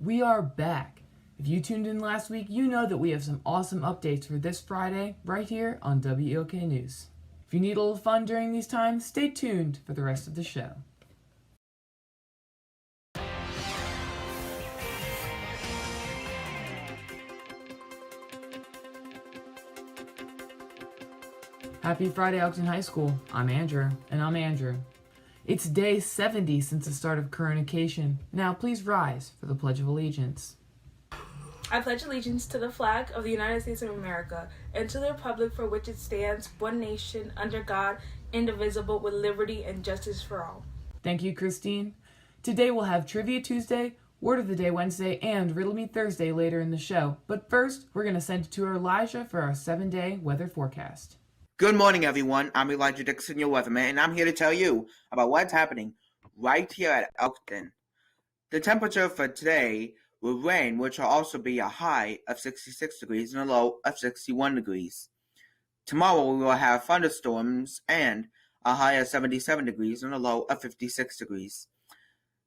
We are back. If you tuned in last week, you know that we have some awesome updates for this Friday right here on W.E.L.K. News. If you need a little fun during these times, stay tuned for the rest of the show. Happy Friday, Elkton High School. I'm Andrew. And I'm Andrew. It's day 70 since the start of current occasion. Now please rise for the Pledge of Allegiance. I pledge allegiance to the flag of the United States of America and to the republic for which it stands, one nation, under God, indivisible, with liberty and justice for all. Thank you, Kristine. Today we'll have Trivia Tuesday, Word of the Day Wednesday, and Riddle Me Thursday later in the show. But first, we're going to send it to Elijah for our 7-day weather forecast. Good morning, everyone. I'm Elijah Dixon, your weatherman, and I'm here to tell you about what's happening right here at Elkton. The temperature for today will rain, which will also be a high of 66 degrees and a low of 61 degrees. Tomorrow we will have thunderstorms and a high of 77 degrees and a low of 56 degrees.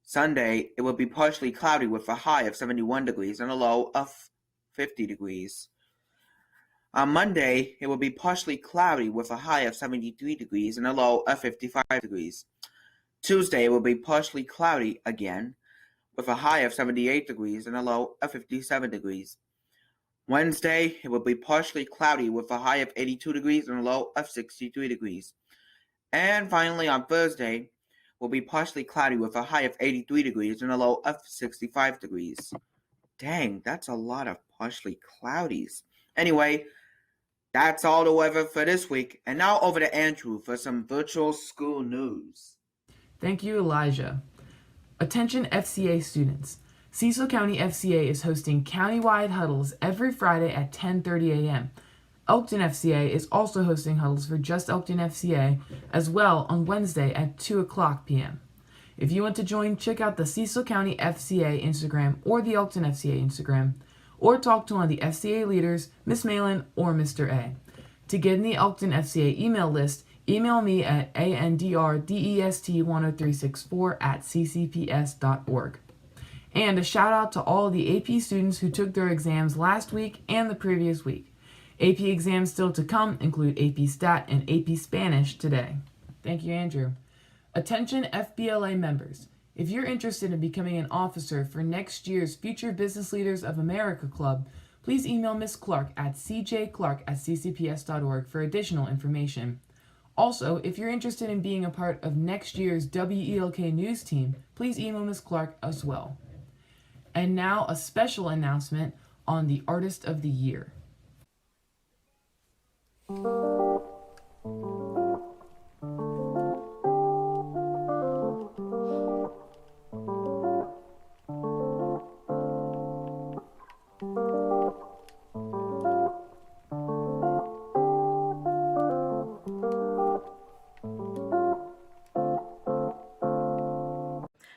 Sunday, it will be partially cloudy with a high of 71 degrees and a low of 50 degrees. On Monday, it will be partially cloudy with a high of 73 degrees and a low of 55 degrees. Tuesday, it will be partially cloudy again with a high of 78 degrees and a low of 57 degrees. Wednesday, it will be partially cloudy with a high of 82 degrees and a low of 63 degrees. And finally, on Thursday, it will be partially cloudy with a high of 83 degrees and a low of 65 degrees. Dang, that's a lot of partially cloudies. Anyway, that's all the weather for this week. And now over to Andrew for some virtual school news. Thank you, Elijah. Attention FCA students. Cecil County FCA is hosting countywide huddles every Friday at 10:30 a.m. Elkton FCA is also hosting huddles for just Elkton FCA as well on Wednesday at 2 o'clock p.m. If you want to join, check out the Cecil County FCA Instagram or the Elkton FCA Instagram, or talk to one of the FCA leaders, Miss Malin or Mr. A. To get in the Elkton FCA email list, email me at andrdest103664@ccps.org. And a shout out to all of the AP students who took their exams last week and the previous week. AP exams still to come include AP Stat and AP Spanish today. Thank you, Andrew. Attention FBLA members. If you're interested in becoming an officer for next year's Future Business Leaders of America Club, please email Ms. Clark at cjclark@ccps.org for additional information. Also, if you're interested in being a part of next year's W.E.L.K. news team, please email Ms. Clark as well. And now a special announcement on the Artist of the Year.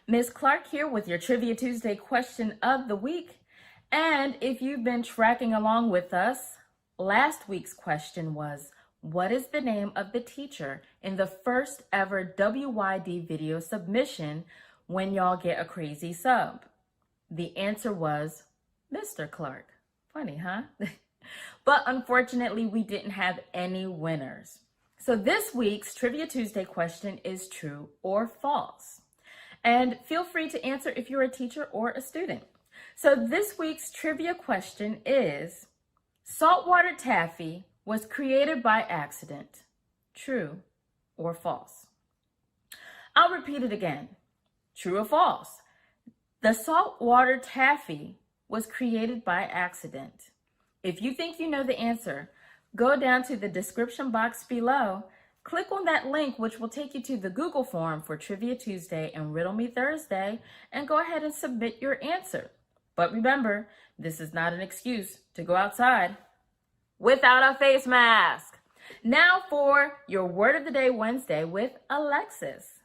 Ms. Clark here with your Trivia Tuesday question of the week. And if you've been tracking along with us, last week's question was, what is the name of the teacher in the first ever WYD video submission when y'all get a crazy sub? The answer was Mr. Clark. Funny, huh? But unfortunately, we didn't have any winners. So this week's Trivia Tuesday question is true or false. And feel free to answer if you're a teacher or a student. So this week's trivia question is, saltwater taffy was created by accident. True or false? I'll repeat it again. True or false? The saltwater taffy was created by accident. If you think you know the answer, go down to the description box below. Click on that link, which will take you to the Google form for Trivia Tuesday and Riddle Me Thursday, and go ahead and submit your answer. But remember, this is not an excuse to go outside without a face mask. Now for your Word of the Day Wednesday with Alexis.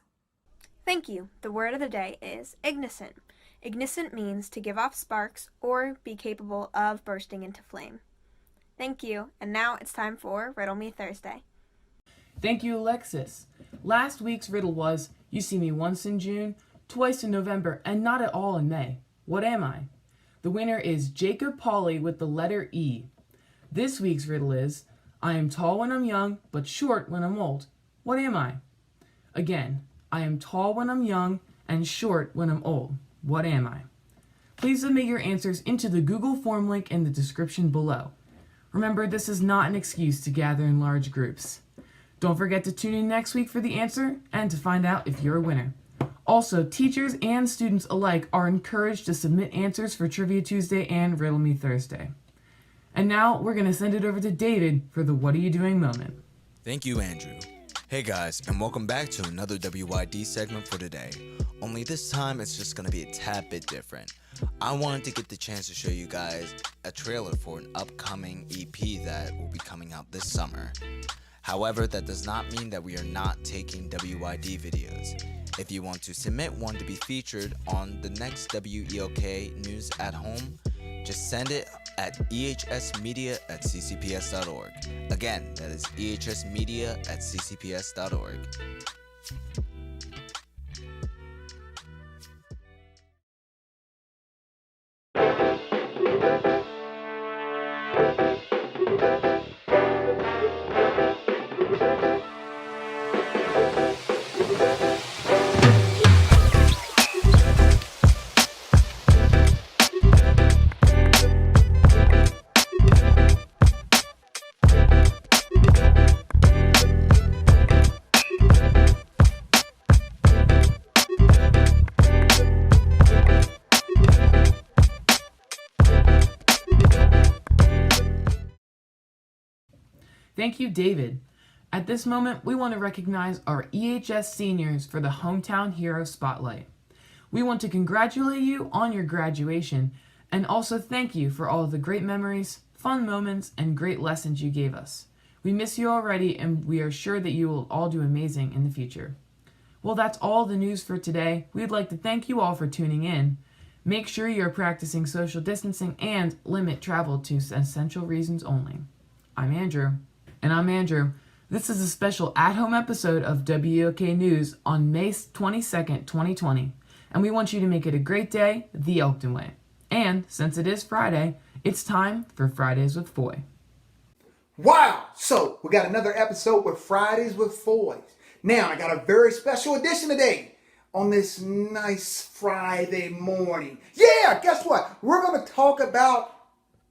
Thank you. The word of the day is igniscent. Igniscent means to give off sparks or be capable of bursting into flame. Thank you, and now it's time for Riddle Me Thursday. Thank you, Alexis. Last week's riddle was, you see me once in June, twice in November, and not at all in May. What am I? The winner is Jacob Pauly with the letter E. This week's riddle is, I am tall when I'm young, but short when I'm old. What am I? Again, I am tall when I'm young and short when I'm old. What am I? Please submit your answers into the Google form link in the description below. Remember, this is not an excuse to gather in large groups. Don't forget to tune in next week for the answer and to find out if you're a winner. Also, teachers and students alike are encouraged to submit answers for Trivia Tuesday and Riddle Me Thursday. And now we're going to send it over to David for the What Are You Doing moment. Thank you, Andrew. Hey guys, and welcome back to another WYD segment for today. Only this time it's just going to be a tad bit different. I wanted to get the chance to show you guys a trailer for an upcoming EP that will be coming out this summer. However, that does not mean that we are not taking WYD videos. If you want to submit one to be featured on the next W.E.L.K news at home, just send it at ehsmedia@ccps.org. Again, that is ehsmedia@ccps.org. Thank you, David. At this moment, we want to recognize our EHS seniors for the Hometown Hero Spotlight. We want to congratulate you on your graduation and also thank you for all of the great memories, fun moments, and great lessons you gave us. We miss you already, and we are sure that you will all do amazing in the future. Well, that's all the news for today. We'd like to thank you all for tuning in. Make sure you're practicing social distancing and limit travel to essential reasons only. I'm Andrew. And I'm Andrew. This is a special at-home episode of W.E.L.K News on May 22nd, 2020. And we want you to make it a great day the Elkton way. And since it is Friday, it's time for Fridays with Foye. Wow! So, we got another episode with Fridays with Foye. Now, I got a very special edition today on this nice Friday morning. Yeah, guess what? We're going to talk about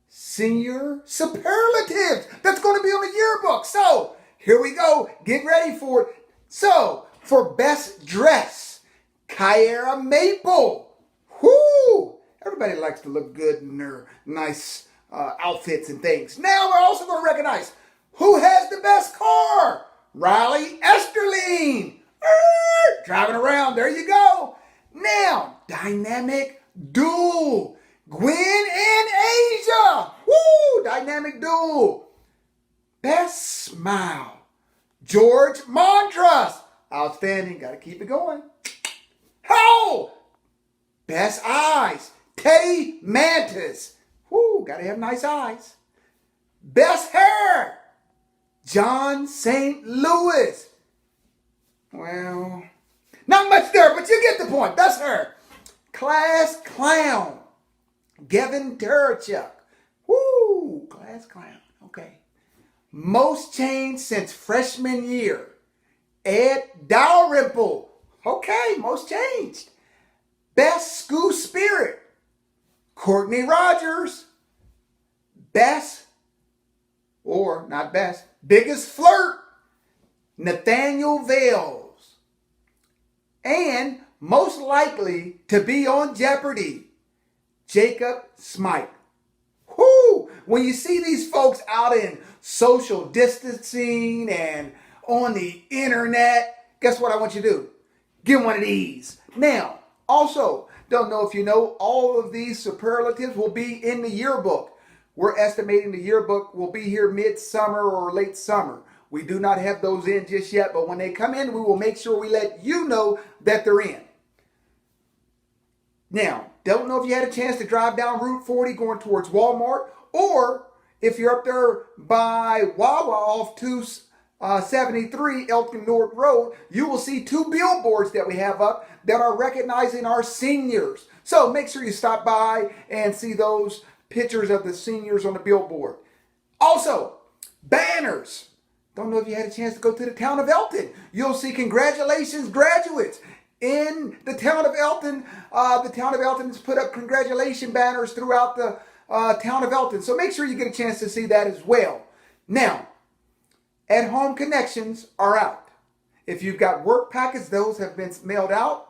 senior superlatives. That's going to be on the yearbook. So, here we go. Get ready for it. So, for best dress, Kyra Maple. Whoo! Everybody likes to look good in their nice outfits and things. Now, we're also going to recognize who has the best car. Riley Esterline. Driving around. There you go. Now, dynamic duel. Gwen and Asia. Woo! Dynamic duel. Best smile. George Montrose. Outstanding. Got to keep it going. How? Best eyes. Teddy Mantis. Woo! Got to have nice eyes. Best hair. John St. Louis. Well, not much there, but you get the point. Best hair. Class clown. Gavin Terachuk. Woo! Class clown. Okay. Most changed since freshman year. Ed Dalrymple. Okay, most changed. Best school spirit. Courtney Rogers. Best, or not best, biggest flirt. Nathaniel Vales. And most likely to be on Jeopardy. Jacob Smite. Whoo! When you see these folks out in social distancing and on the internet, guess what I want you to do? Get one of these. Now, also, don't know if you know, all of these superlatives will be in the yearbook. We're estimating the yearbook will be here midsummer or late summer. We do not have those in just yet, but when they come in, we will make sure we let you know that they're in. Now, don't know if you had a chance to drive down Route 40 going towards Walmart, or if you're up there by Wawa off 73 Elkton North Road, you will see 2 billboards that we have up that are recognizing our seniors. So make sure you stop by and see those pictures of the seniors on the billboard. Also, banners. Don't know if you had a chance to go to the town of Elkton. You'll see congratulations graduates in the town of Elkton. The town of Elkton has put up congratulation banners throughout the town of Elkton. So make sure you get a chance to see that as well. Now, at-home connections are out. If you've got work packets, those have been mailed out.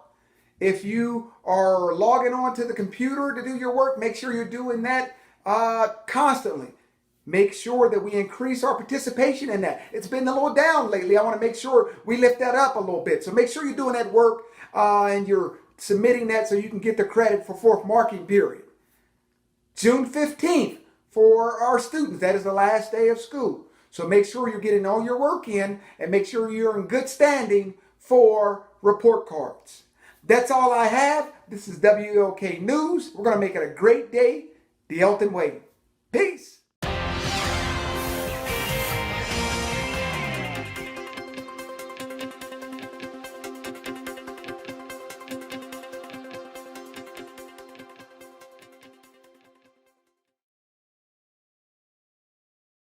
If you are logging on to the computer to do your work, make sure you're doing that constantly. Make sure that we increase our participation in that. It's been a little down lately. I want to make sure we lift that up a little bit. So make sure you're doing that work and you're submitting that so you can get the credit for fourth marking period. June 15th for our students. That is the last day of school. So make sure you're getting all your work in and make sure you're in good standing for report cards. That's all I have. This is W.E.L.K. News. We're going to make it a great day the Elkton way. Peace.